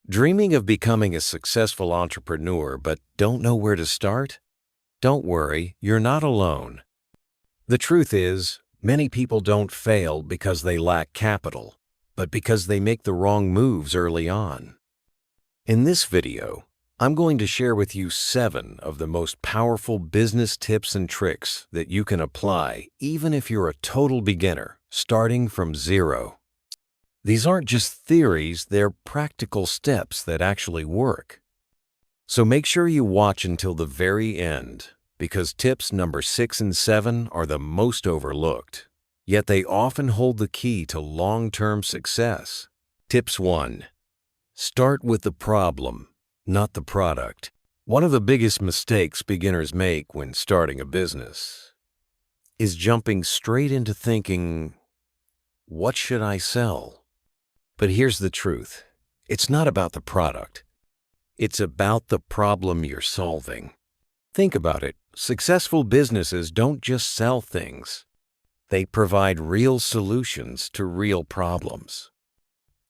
Dreaming of becoming a successful entrepreneur but don't know where to start? Don't worry, you're not alone. The truth is, many people don't fail because they lack capital, but because they make the wrong moves early on. In this video, I'm going to share with you 7 of the most powerful business tips and tricks that you can apply even if you're a total beginner, starting from zero. These aren't just theories, they're practical steps that actually work. So make sure you watch until the very end, because tips number 6 and 7 are the most overlooked, yet they often hold the key to long-term success. Tips 1. Start with the problem, not the product. One of the biggest mistakes beginners make when starting a business is jumping straight into thinking, what should I sell? But here's the truth. It's not about the product. It's about the problem you're solving. Think about it. Successful businesses don't just sell things. They provide real solutions to real problems.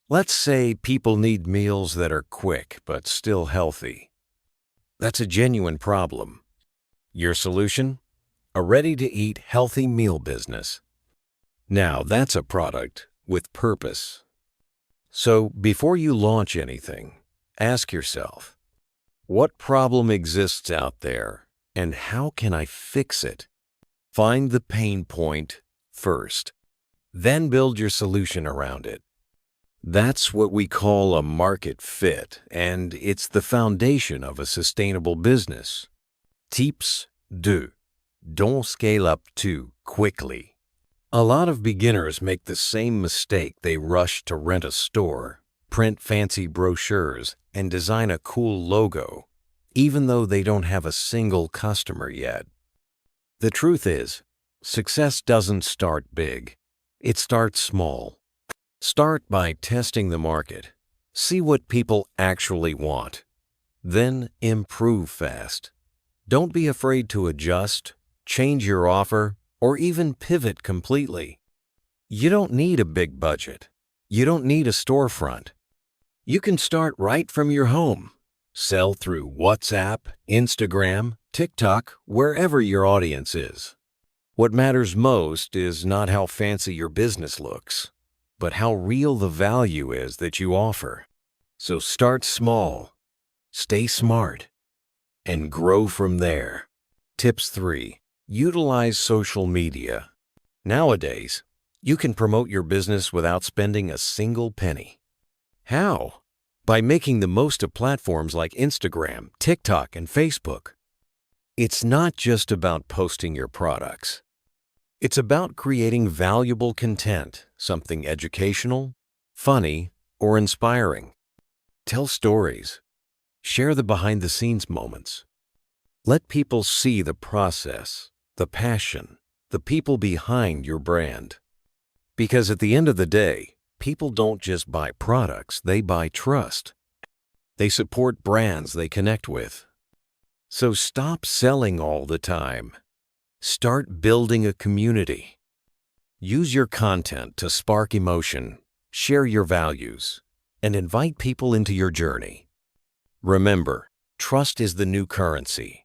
Let's say people need meals that are quick but still healthy. That's a genuine problem. Your solution? A ready-to-eat healthy meal business. Now that's a product with purpose. So before you launch anything, ask yourself, what problem exists out there and how can I fix it? Find the pain point first, then build your solution around it. That's what we call a market fit, and it's the foundation of a sustainable business. Tips 2. Don't scale up too quickly. A lot of beginners make the same mistake. They rush to rent a store, print fancy brochures, and design a cool logo, even though they don't have a single customer yet. The truth is, success doesn't start big. It starts small. Start by testing the market. See what people actually want. Then improve fast. Don't be afraid to adjust, change your offer, or even pivot completely. You don't need a big budget. You don't need a storefront. You can start right from your home. Sell through WhatsApp, Instagram, TikTok, wherever your audience is. What matters most is not how fancy your business looks, but how real the value is that you offer. So start small, stay smart, and grow from there. Tips 3. Utilize social media. Nowadays, you can promote your business without spending a single penny. How? By making the most of platforms like Instagram, TikTok, and Facebook. It's not just about posting your products. It's about creating valuable content, something educational, funny, or inspiring. Tell stories. Share the behind-the-scenes moments. Let people see the process, the passion, the people behind your brand. Because at the end of the day, people don't just buy products, they buy trust. They support brands they connect with. So stop selling all the time. Start building a community. Use your content to spark emotion, share your values, and invite people into your journey. Remember, trust is the new currency.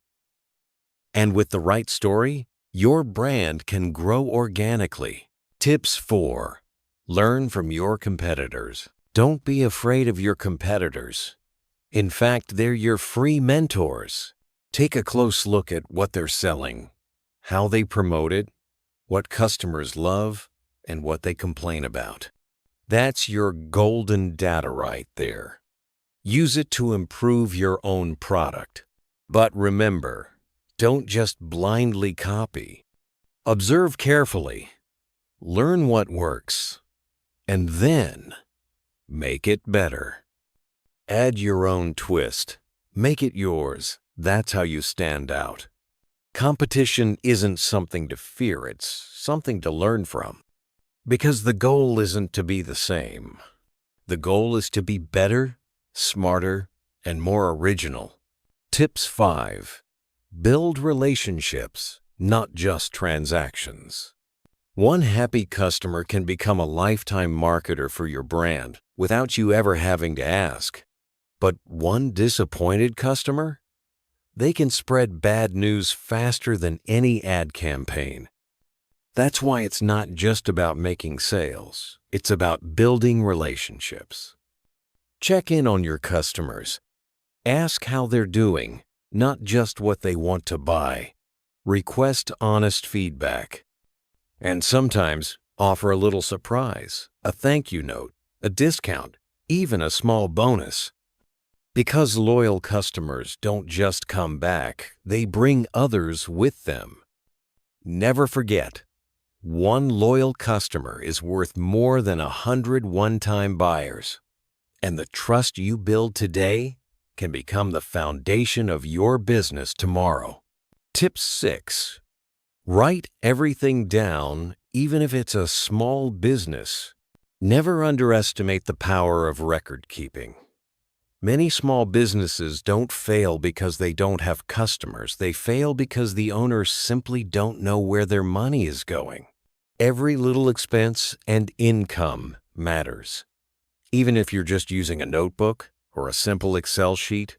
And with the right story, your brand can grow organically. Tips 4. Learn from your competitors. Don't be afraid of your competitors. In fact, they're your free mentors. Take a close look at what they're selling, how they promote it, what customers love, and what they complain about. That's your golden data right there. Use it to improve your own product. But remember, don't just blindly copy. Observe carefully, learn what works, and then make it better. Add your own twist. Make it yours. That's how you stand out. Competition isn't something to fear, it's something to learn from. Because the goal isn't to be the same. The goal is to be better, smarter, and more original. Tips 5. Build relationships, not just transactions. One happy customer can become a lifetime marketer for your brand without you ever having to ask. But one disappointed customer? They can spread bad news faster than any ad campaign. That's why it's not just about making sales. It's about building relationships. Check in on your customers. Ask how they're doing, not just what they want to buy. Request honest feedback. And sometimes offer a little surprise, a thank you note, a discount, even a small bonus. Because loyal customers don't just come back, they bring others with them. Never forget, one loyal customer is worth more than 100 one-time buyers. And the trust you build today can become the foundation of your business tomorrow. Tip 6. Write everything down, even if it's a small business. Never underestimate the power of record keeping. Many small businesses don't fail because they don't have customers. They fail because the owners simply don't know where their money is going. Every little expense and income matters. Even if you're just using a notebook or a simple Excel sheet,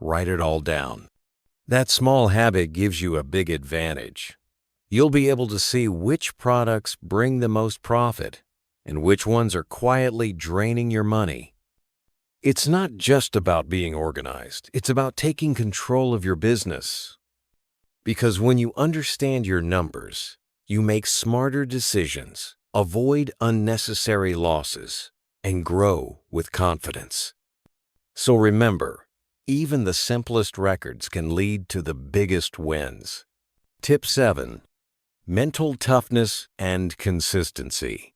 write it all down. That small habit gives you a big advantage. You'll be able to see which products bring the most profit and which ones are quietly draining your money. It's not just about being organized. It's about taking control of your business. Because when you understand your numbers, you make smarter decisions, avoid unnecessary losses, and grow with confidence. So remember, even the simplest records can lead to the biggest wins. Tip 7. Mental toughness and consistency.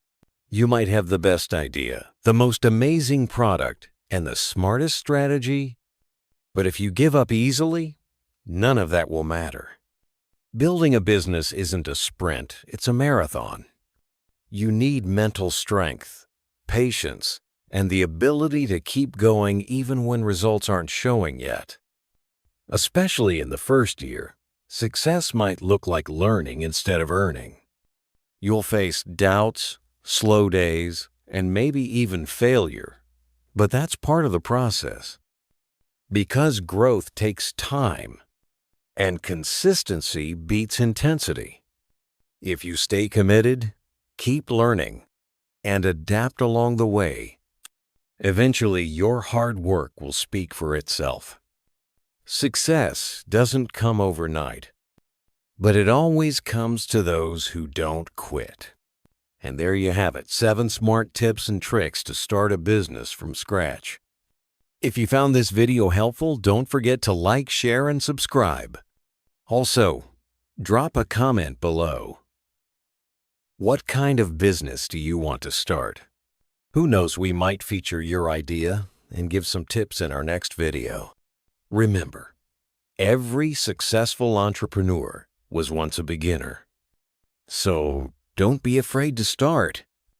You might have the best idea, the most amazing product, and the smartest strategy, but if you give up easily, none of that will matter. Building a business isn't a sprint, it's a marathon. You need mental strength, patience, and the ability to keep going even when results aren't showing yet. Especially in the first year, success might look like learning instead of earning. You'll face doubts, slow days, and maybe even failure. But that's part of the process. Because growth takes time, and consistency beats intensity. If you stay committed, keep learning, and adapt along the way, eventually your hard work will speak for itself. Success doesn't come overnight, but it always comes to those who don't quit. And there you have it, 7 smart tips and tricks to start a business from scratch. If you found this video helpful, don't forget to like, share, and subscribe. Also, drop a comment below. What kind of business do you want to start? Who knows, we might feature your idea and give some tips in our next video. Remember, every successful entrepreneur was once a beginner. So, don't be afraid to start.